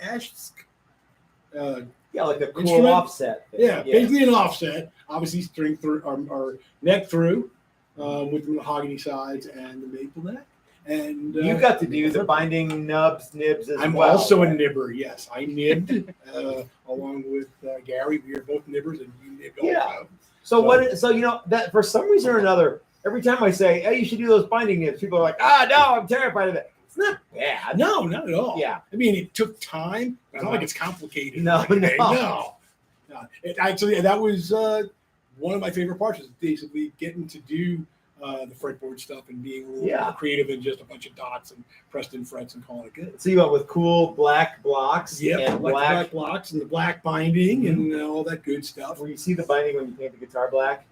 Yeah, like a cool Instrument? offset. thing. yeah, basically an offset. Obviously string through or neck through with the mahogany sides and the maple neck. And You got to do the binding nibs as I'm well. also a right? nibber. Yes, I nibbed along with Gary. We are both nibbers, and you nibbed Yeah. also. So what? So you know that for some reason or another, every time I say, "Hey, you should do those binding nibs," people are like, no, I'm terrified of it. It's not bad. No, not at all. Yeah. I mean, it took time. It's not like it's complicated. No, or anything. no. No. It actually, that was one of my favorite parts, is basically getting to do the fretboard stuff and being a little more creative than just a bunch of dots and pressed in frets and calling it good. So you went with cool black blocks Yep, and like black. black blocks and the black binding and all that good stuff. Where you see the binding when you paint the guitar black.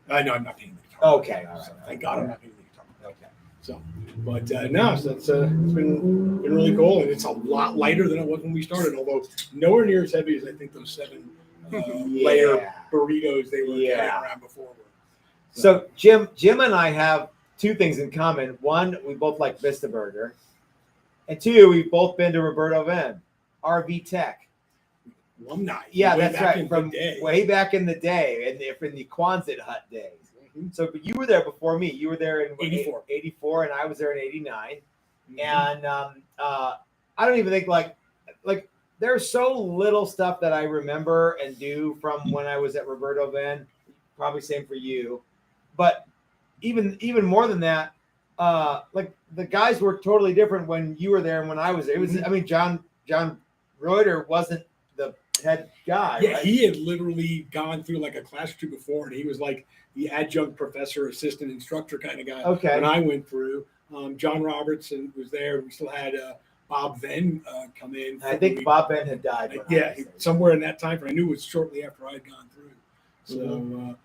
I know I'm not painting the guitar. Okay, all right. So, thank God I'm not painting the guitar. Okay. So, but no, so it's been really cool, and it's a lot lighter than it was when we started. Although nowhere near as heavy as I think those 7 layer Yeah. burritos they were carrying Yeah. around before were. So Jim and I have 2 things in common. One, we both like Vista Burger, and 2, we've both been to Roberto Venn, RV Tech. Alumni. Yeah, way that's back right. in From the day. way back in the day, and in the Quonset hut days. Mhm. So, but you were there before me. You were there in 84. 84, and I was there in 89. Mhm. And I don't even think like there's so little stuff that I remember and do from when I was at Roberto Venn. Probably same for you, but even more than that, like the guys were totally different when you were there and when I was there. It was, I mean, John Reuter wasn't the head guy. Yeah, right? he had literally gone through like a class or 2 before, and he was like the adjunct professor, assistant instructor kind of guy. Okay. When I went through, John Robertson was there. We still had Bob Venn come in. I think Bob Venn had died. when I Yeah, was there. somewhere in that time frame. I knew it was shortly after I had gone through. So,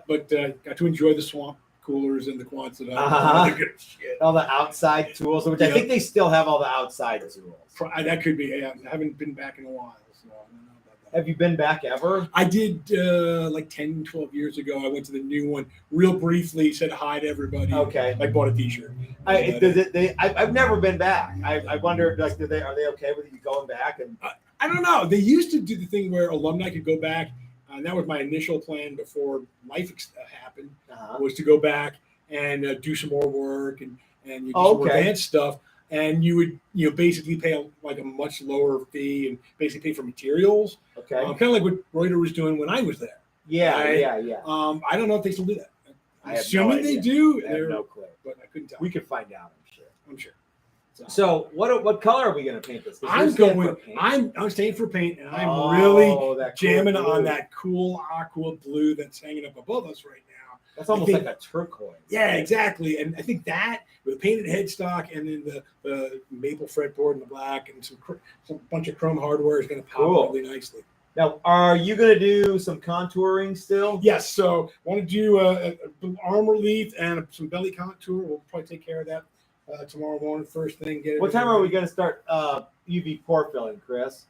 but got to enjoy the swamp coolers and the Quonset. Uh-huh. Good shit. All the outside tools, which I Yeah. think they still have all the outside tools. That could be. Yeah, I haven't been back in a while, so I don't know about that. Have you been back ever? I did like 10, 12 years ago. I went to the new one real briefly, said hi to everybody. Okay. I bought a T-shirt. I've never been back. I wonder, like, are they okay with you going back? And I don't know. They used to do the thing where alumni could go back, and that was my initial plan before life happened, was to go back and do some more work and you do some more advanced stuff. And you would basically pay like a much lower fee and basically pay for materials. okay. Kind of like what Reuter was doing when I was there. Yeah. I don't know if they still do that. I I'm have no assuming they idea. do. I have no clue. But I couldn't tell. We could find out, I'm sure. I'm sure. So what color are we gonna paint this? 'Cause I'm you're staying going. for paint. I'm staying for paint, and I'm really that cool jamming blue. on that cool aqua blue that's hanging up above us right now. That's almost think- like a turquoise. Yeah, exactly. And I think that with the painted headstock and then the maple fretboard in the black and some bunch of chrome hardware is going to pop Cool. really nicely. Now, are you gonna do some contouring still? Yes. So want to do a arm relief and some belly contour. We'll probably take care of that tomorrow morning, first thing. Get it. What time are we gonna start UV pore filling, Chris?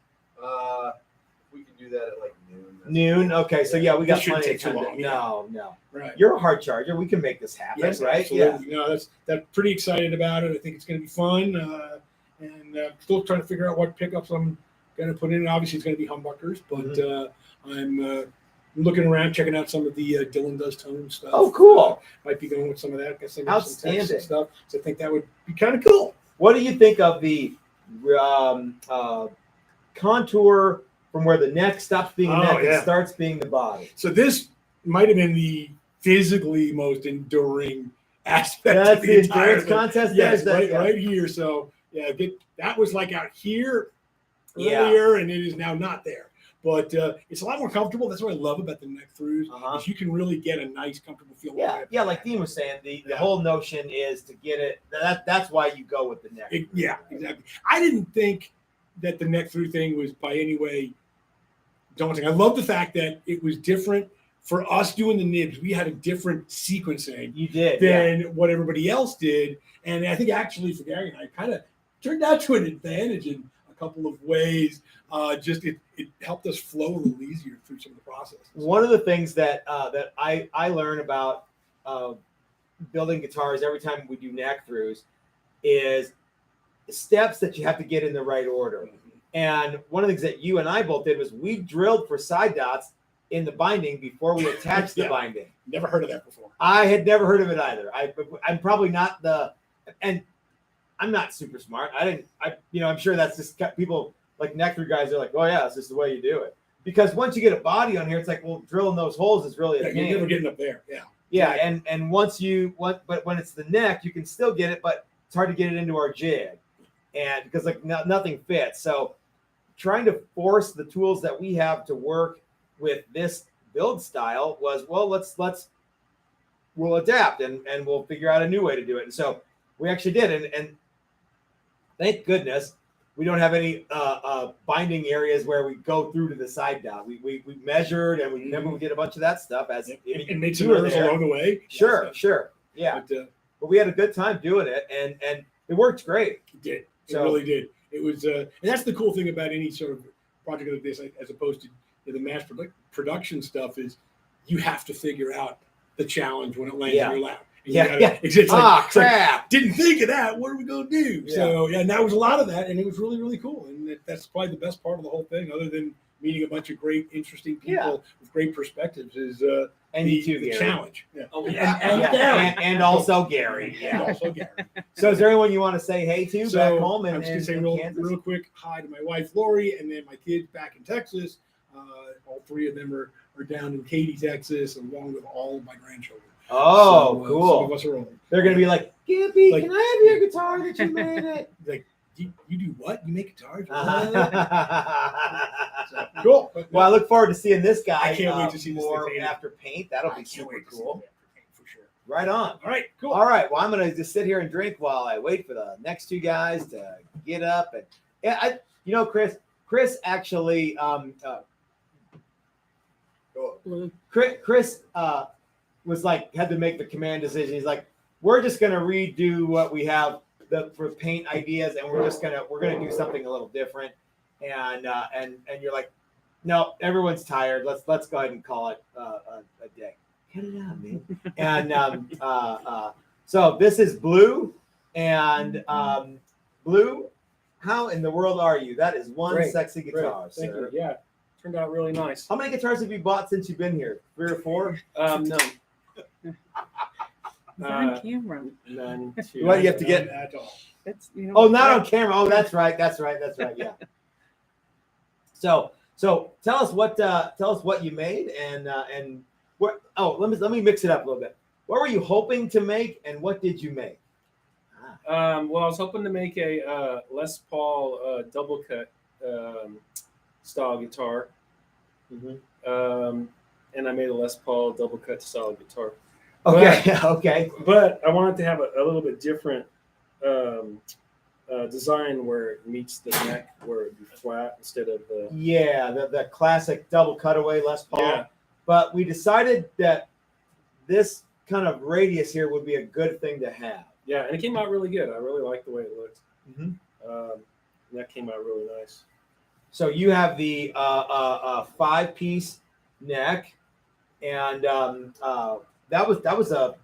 We can do that at like noon. Noon. Okay, so yeah, we got This shouldn't plenty of take too time. long, No. Right. You're a hard charger. We can make this happen, Yes, right? Yeah. absolutely. No, that's pretty excited about it. I think it's going to be fun, and still trying to figure out what pickups I'm going to put in. Obviously, it's going to be humbuckers, but I'm I'm looking around, checking out some of the Dylan Does Tone stuff. Oh, cool. Might be going with some of that. Got some text Outstanding. and stuff. So I think that would be kind of cool. What do you think of the contour from where the neck stops being the neck and starts being the body? So this might have been the physically most enduring aspect That's of the the entire endurance contest. Yes, There's that, right here. So yeah, that was like out here earlier, and it is now not there. But it's a lot more comfortable. That's what I love about the neck throughs. Is you can really get a nice, comfortable feel. Yeah, like Dean was saying, the whole notion is to get it. That's why you go with the neck. Yeah, exactly. I didn't think that the neck through thing was by any way daunting. I love the fact that it was different for us doing the nibs. We had a different sequencing. You did than what everybody else did, and I think actually for Gary and I, kind of turned out to an advantage in a couple of ways. Just it helped us flow a little easier through some of the processes. One of the things that I learn about building guitars every time we do neck throughs is steps that you have to get in the right order. And one of the things that you and I both did was we drilled for side dots in the binding before we attached the binding. Never heard of that before. I had never heard of it either. I'm probably not and I'm not super smart. I'm sure that's just people like neck through guys are like, oh yeah, that's just the way you do it. Because once you get a body on here, it's like, well, drilling those holes is really a pain. You're never getting up there. Yeah. Yeah, and once but when it's the neck, you can still get it, but it's hard to get it into our jig, and because like nothing fits. So trying to force the tools that we have to work with this build style was, well, we'll adapt and we'll figure out a new way to do it. And so we actually did, and thank goodness we don't have any binding areas where we go through to the side dot. We measured, and we did a bunch of that stuff as and made some errors along the way. Sure, yeah. But we had a good time doing it, and it worked great. It did. It really did. It was, and that's the cool thing about any sort of project like this, as opposed to the mass production stuff, is you have to figure out the challenge when it lands in your lap. It's like, crap! Didn't think of that. What are we gonna do? Yeah. So and that was a lot of that, and it was really, really cool. And that's probably the best part of the whole thing, other than meeting a bunch of great, interesting people with great perspectives, is the challenge. Yeah. Oh, and also Gary. Yeah. And also Gary. So is there anyone you want to say hey to back home? I'm just gonna say real quick hi to my wife Lori, and then my kids back in Texas. All three of them are down in Katy, Texas, along with all of my grandchildren. Oh, so, cool. Some of us are older. They're going to be like, Gimpy, can I have your guitar that you made it? Like, you do what? You make guitars? So, cool. Well, I look forward to seeing this guy. I can't wait to see more this after paint. That'll be super cool. For sure. Right on. All right, cool. All right. Well, I'm going to just sit here and drink while I wait for the next two guys to get up. And Chris actually, Chris was like, had to make the command decision. He's like, we're just going to redo what we have for paint ideas, and we're going to do something a little different. And you're like, no, everyone's tired. Let's go ahead and call it a day. Cut it out, man. And so this is Blue, and Blue, how in the world are you? That is one Great. sexy guitar, Thank sir. you. Yeah, turned out really nice. How many guitars have you bought since you've been here? 3 or 4? None. On camera. None. What you have to get? At all. That's, you know, Oh, not on camera. Oh, that's right. Yeah. So tell us what you made and what. Oh, let me mix it up a little bit. What were you hoping to make, and what did you make? Well, I was hoping to make a Les Paul double cut style guitar. And I made a Les Paul double cut style guitar. Okay, okay. But I wanted to have a little bit different design where it meets the neck, where it'd be flat instead of the. Yeah, the classic double cutaway Les Paul. Yeah. But we decided that this kind of radius here would be a good thing to have. Yeah, and it came out really good. I really liked the way it looked. Mhm. That came out really nice. So you have the 5-piece neck, and that was a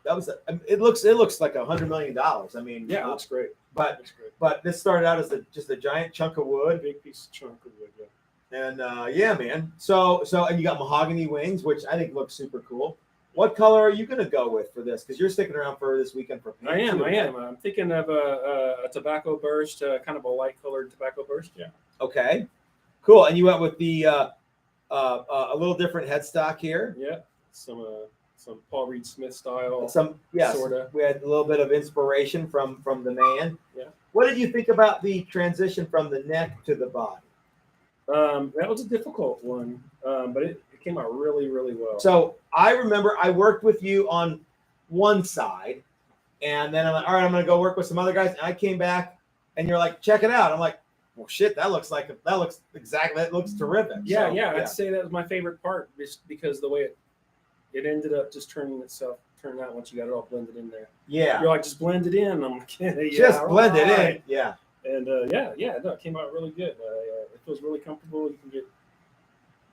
it looks like $100 million. I mean, Yeah, it looks great. But Looks great. but this started out as just a giant chunk of wood. Big piece of chunk of wood. Yeah. And yeah, man. So and you got mahogany wings, which I think looks super cool. What color are you gonna go with for this? Because you're sticking around for this weekend for paint. I am. too, I right? am. I'm thinking of a tobacco burst, kind of a light colored tobacco burst. Yeah. Okay, cool. And you went with the a little different headstock here. Yeah. Some Paul Reed Smith style. Some yes, sorta. we had a little bit of inspiration from the man. Yeah. What did you think about the transition from the neck to the body? That was a difficult one, but it came out really, really well. So I remember I worked with you on one side, and then I'm like, all right, I'm gonna go work with some other guys. And I came back, and you're like, check it out. I'm like, well, shit, that looks terrific. Yeah, So, yeah, I'd say that was my favorite part, just because the way it ended up just turned out once you got it all blended in there. yeah, You're like, just blend it in. I'm like, yeah, just blend it in. right. Yeah, And no, it came out really good. It feels really comfortable. You can get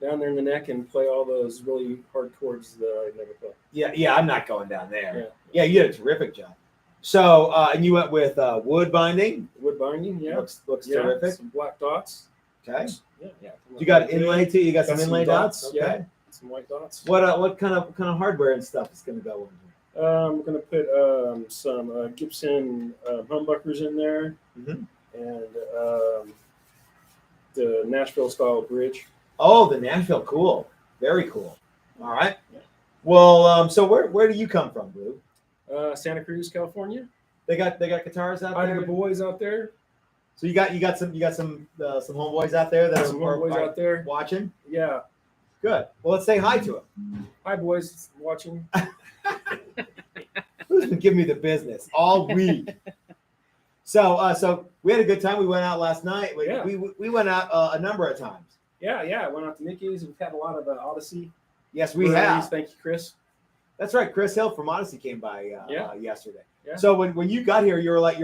down there in the neck and play all those really hard chords that I never play. yeah. I'm not going down there. Yeah. Yeah, you did a terrific job. So and you went with wood binding. Wood binding, yeah. Looks Yeah, terrific. some black dots. Okay. Yeah. You got inlay too. You got some inlay dots. Okay. Yeah. Some white dots. What kind of hardware and stuff is going to go in here? I'm gonna put some Gibson humbuckers in there, Mhm. and the Nashville style bridge. Oh, the Nashville, cool, very cool. All right. Well, so where do you come from, Blue? Santa Cruz, California. They got guitars out Hi to there. the boys out there. So you got some homeboys out there that Some are boys out there. watching. Yeah. Good. Well, let's say hi to them. Hi, boys watching. Who's been giving me the business all week? So we had a good time. We went out last night. Yeah. We went out a number of times. Yeah. I went out to Mickey's. We've had a lot of Odyssey. Yes, we varieties. have. Thank you, Chris. That's right. Chris Hill from Odyssey came by yesterday. Yeah. So when you got here, you're like,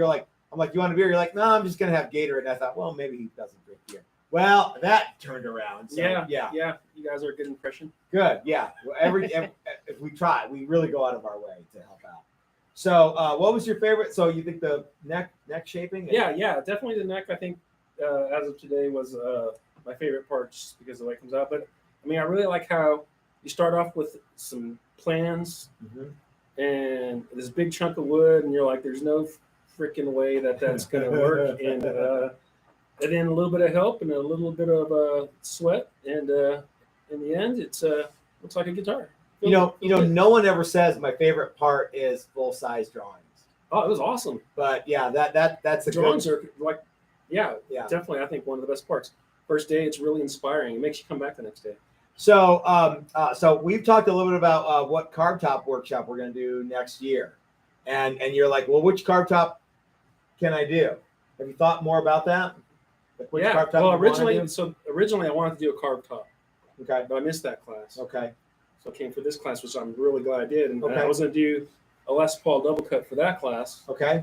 I'm like, you want a beer? You're like, no, I'm just gonna have Gator. And I thought, well, maybe he doesn't drink beer. Well, that turned around. So, Yeah. yeah. You guys are a good impression. Good. Yeah. Well, if we try, we really go out of our way to help out. So, what was your favorite? So, you think the neck shaping? Yeah, definitely the neck. I think as of today was my favorite part, just because of the way it comes out. But I mean, I really like how you start off with some plans Mhm. and this big chunk of wood, and you're like, "There's no freaking way that's going to work." And then a little bit of help and a little bit of sweat, and in the end, it's looks like a guitar. You know, no one ever says my favorite part is full size drawings. Oh, it was awesome. But yeah, that's a Drawings good. are like, yeah, definitely. I think one of the best parts. First day, it's really inspiring. It makes you come back the next day. So, so we've talked a little bit about what carb top workshop we're going to do next year, and you're like, well, which carb top can I do? Have you thought more about that? Like which carb top well, you wanna originally do? I wanted to do a carb top, Okay. but I missed that class. Okay. So I came for this class, which I'm really glad I did. And Okay. I was going to do a Les Paul double cut for that class, Okay.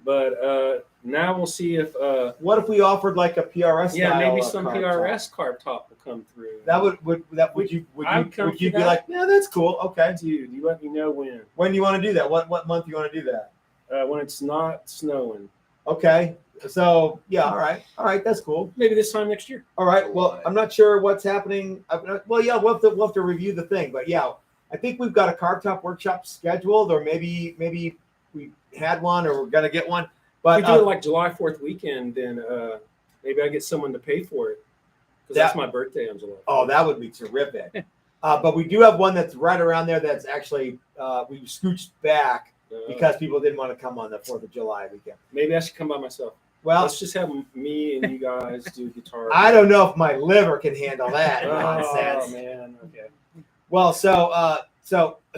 but now we'll see if What if we offered like a PRS? style, maybe some carb PRS top? carb top will come through. Would you come would you for be that. like, yeah, that's cool. Okay. Dude, you let me know when. When do you want to do that? What month do you want to do that? When it's not snowing. Okay. So yeah, all right, that's cool. Maybe this time next year. All right. Well, I'm not sure what's happening. Well, yeah, we'll have to review the thing, but yeah, I think we've got a carb top workshop scheduled, or maybe we had one, or we're gonna get one. But If we do it like July 4th weekend, then maybe I get someone to pay for it, because that's my birthday on July 4th. oh, that would be terrific. But we do have one that's right around there. That's actually we scooched back because people didn't want to come on the 4th of July weekend. Maybe I should come by myself. Well, Let's just have me and you guys do guitar. I don't know if my liver can handle that nonsense. Oh man, okay. Well, so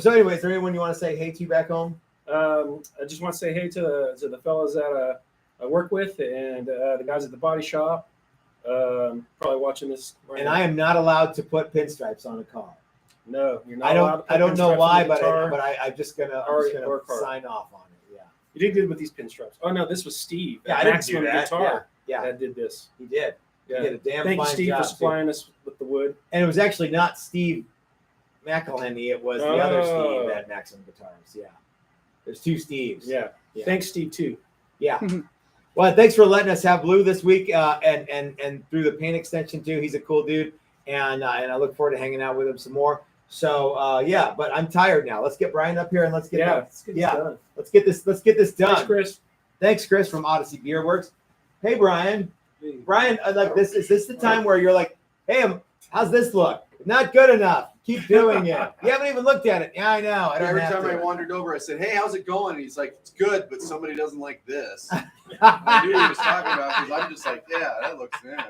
anyway, is there anyone you want to say hey to back home? I just want to say hey to the fellas that I work with and the guys at the body shop. Probably watching this right And now. I am not allowed to put pinstripes on a car. No, you're not allowed to put I don't know pinstripes on why, the but guitar. I'm just gonna or car. sign off on it. Yeah. You did good with these pinstripes. Oh no, this was Steve. Yeah, at I didn't Maximum do that. Guitar Yeah. that did this. He did. Yeah. He did a damn Thank you, fine Steve, job, for supplying us with the wood. And it was actually not Steve McElhenney. It was the other Oh. Steve at Maximum Guitars. Yeah. There's two Steves. Yeah. Yeah. Thanks, Steve, too. Yeah. Well, thanks for letting us have Lou this week, and through the paint extension too. He's a cool dude, and I look forward to hanging out with him some more. So yeah, but I'm tired now. Let's get Brian up here and let's get Done. let's get this done. Thanks, Chris. Thanks, Chris from Odyssey Beer Works. Hey, Brian. Brian, like this. Is this the time where you're like, hey, how's this look? Not good enough. Keep doing it. You haven't even looked at it. Yeah, I know. I don't Every have time to. I wandered over, I said, "Hey, how's it going?" And he's like, "It's good, but somebody doesn't like this." I knew what he was talking about because I'm just like, "Yeah, that looks nice.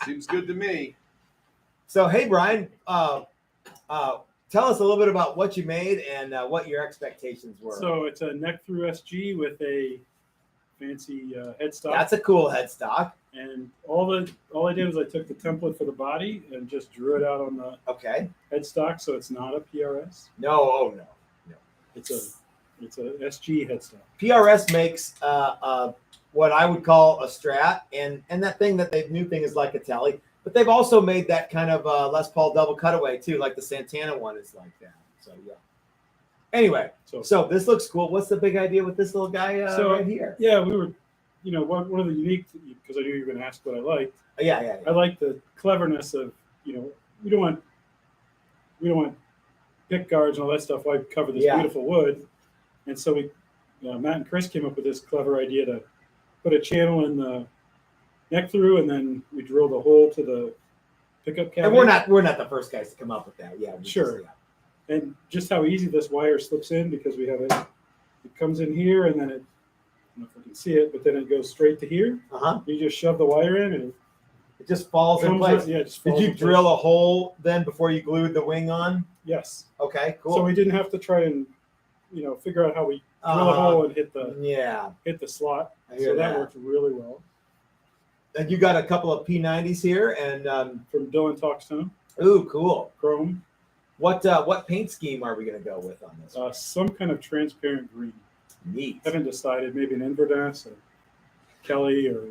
Seems good to me." So, hey, Brian, tell us a little bit about what you made and what your expectations were. So it's a neck through SG with a fancy headstock. That's a cool headstock. And all I did was I took the template for the body and just drew it out on the Okay. headstock, so it's not a PRS. No, oh no. It's a SG headstock. PRS makes what I would call a Strat, and that thing that they new thing is like a Telly, but they've also made that kind of Les Paul double cutaway too, like the Santana one is like that. So yeah. Anyway, so this looks cool. What's the big idea with this little guy right here? Yeah, we were, one of the unique, because I knew you were going to ask what I liked. Yeah. I like the cleverness of, we don't want pick guards and all that stuff. Why cover this beautiful wood? And so Matt and Chris came up with this clever idea to put a channel in the neck through, and then we drilled a hole to the pickup cavity. And we're not the first guys to come up with that. Yeah, sure. And just how easy this wire slips in, because we have it comes in here, and then I don't know if I can see it, but then it goes straight to here. You just shove the wire in, and it just falls in place. Yeah, it just Did falls you in place. drill a hole then before you glued the wing on? Yes. Okay, cool. So we didn't have to try and figure out how we drill a hole and hit the slot. I hear that that. worked really well. And you got a couple of P90s here, and from Dylan Talkstone. Ooh, cool. Chrome. What paint scheme are we going to go with on this? Some kind of transparent green. Neat. Haven't decided. Maybe an Inverness or Kelly or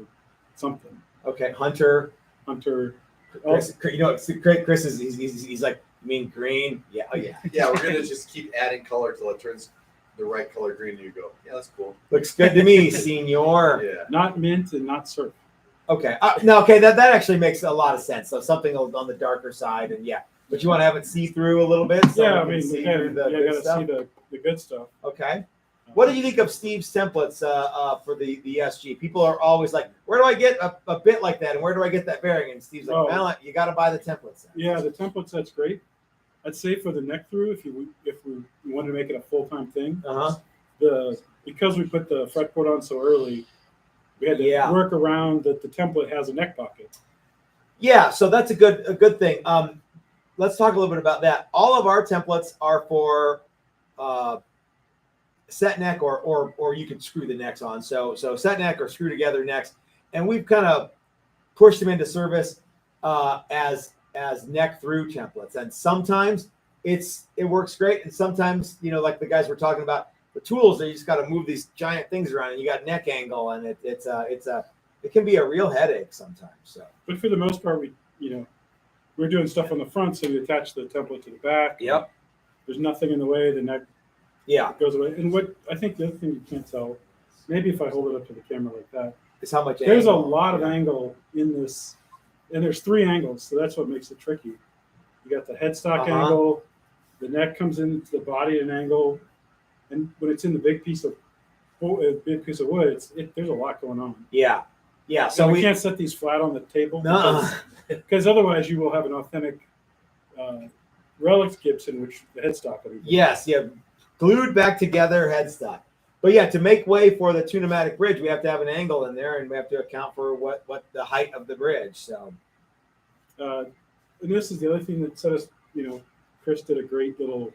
something. Okay, Hunter. Chris, Chris is he's like, you mean green? Yeah. Oh yeah. Yeah, we're gonna just keep adding color till it turns the right color green, and you go, yeah, that's cool. Looks good to me, senor. Yeah. Not mint and not surf. Okay. Okay. That actually makes a lot of sense. So something on the darker side, and but you want to have it see through a little bit. So I we mean, see you through the good gotta stuff. see the good stuff. Okay. What do you think of Steve's templates for the SG? People are always like, where do I get a bit like that, and where do I get that bearing? And Steve's like, well, you got to buy the template set. Yeah, the template set's great. I'd say for the neck through, if we wanted to make it a full-time thing, because we put the fretboard on so early, we had to work around that the template has a neck pocket. Yeah, so that's a good thing. Let's talk a little bit about that. All of our templates are for set neck, or you can screw the necks on. So set neck or screw together necks, and we've kind of pushed them into service as neck through templates. And sometimes it works great, and sometimes like the guys were talking about the tools, you just got to move these giant things around, and you got neck angle, and it can be a real headache sometimes. So, but for the most part, we're doing stuff on the front, so you attach the template to the back. Yep. There's nothing in the way. The neck goes away. And what I think the other thing you can't tell, maybe if I hold it up to the camera like that, is how much there's angle. a lot of angle in this, and there's 3 angles, so that's what makes it tricky. You got the headstock angle, the neck comes into the body at an angle, and when it's in the big piece of wood, there's a lot going on. Yeah. So we can't set these flat on the table. No. Because otherwise you will have an authentic relic Gibson, which the headstock will be. Yes, glued back together headstock. But to make way for the two-pneumatic bridge, we have to have an angle in there, and we have to account for what the height of the bridge. So, and this is the other thing that set us. Chris did a great little.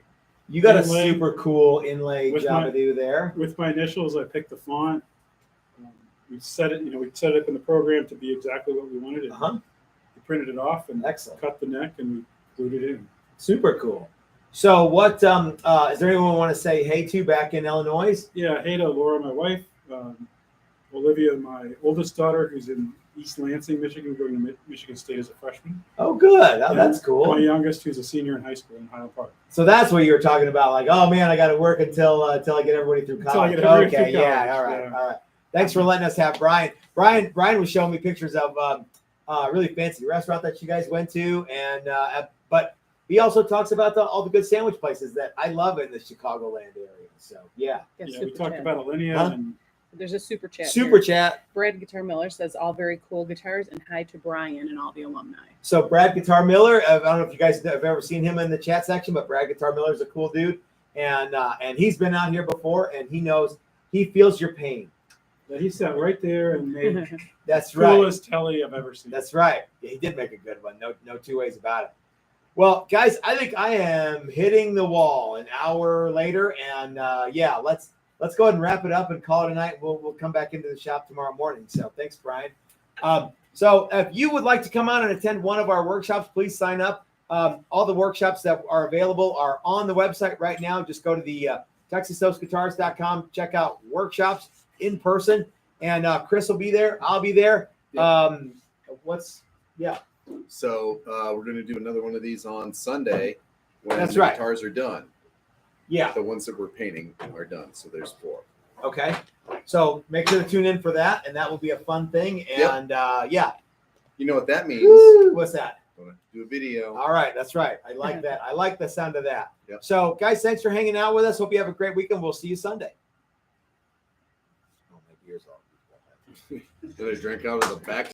You got inlay. a super cool inlay job to do there. With my initials, I picked the font. We set it. We set it up in the program to be exactly what we wanted. We printed it off and cut the neck, and we glued it in. Super cool. So what is there anyone want to say hey to back in Illinois? Yeah, hey to Laura, my wife, Olivia, my oldest daughter, who's in East Lansing, Michigan, going to Michigan State as a freshman. Oh, good. Oh, that's cool. My youngest, who's a senior in high school in Highland Park. So that's what you were talking about, like, oh man, I got to work until I get everybody through college. Until I get everybody through college. yeah, all right. Thanks for letting us have Brian. Brian was showing me pictures of really fancy restaurant that you guys went to, and but he also talks about all the good sandwich places that I love in the Chicagoland area. So yeah, Yeah, Yeah, we super talked chat. about Alinea Huh? and There's a super chat. super here. chat. Brad Guitar Miller says all very cool guitars and hi to Brian and all the alumni. So Brad Guitar Miller, I don't know if you guys have ever seen him in the chat section, but Brad Guitar Miller is a cool dude, and he's been out here before, and he feels your pain. that he sat right there and made That's right. coolest telly I've ever seen. That's right. Yeah, he did make a good one. No two ways about it. Well, guys, I think I am hitting the wall an hour later, and yeah, let's go ahead and wrap it up and call it a night. We'll come back into the shop tomorrow morning. So thanks, Brian. So if you would like to come out and attend one of our workshops, please sign up. All the workshops that are available are on the website right now. Just go to the TexasToastGuitars.com, check out workshops in person, and Chris will be there. I'll be there. So we're going to do another one of these on Sunday when That's the right. guitars are done. Yeah. The ones that we're painting are done. So there's 4. Okay. So make sure to tune in for that, and that will be a fun thing. Yep. And yeah. You know what that means? Woo, what's that? Gonna do a video. All right, that's right. I like that. I like the sound of that. Yep. So, guys, thanks for hanging out with us. Hope you have a great weekend. We'll see you Sunday. Oh, my ears off. Did I drink out of the back?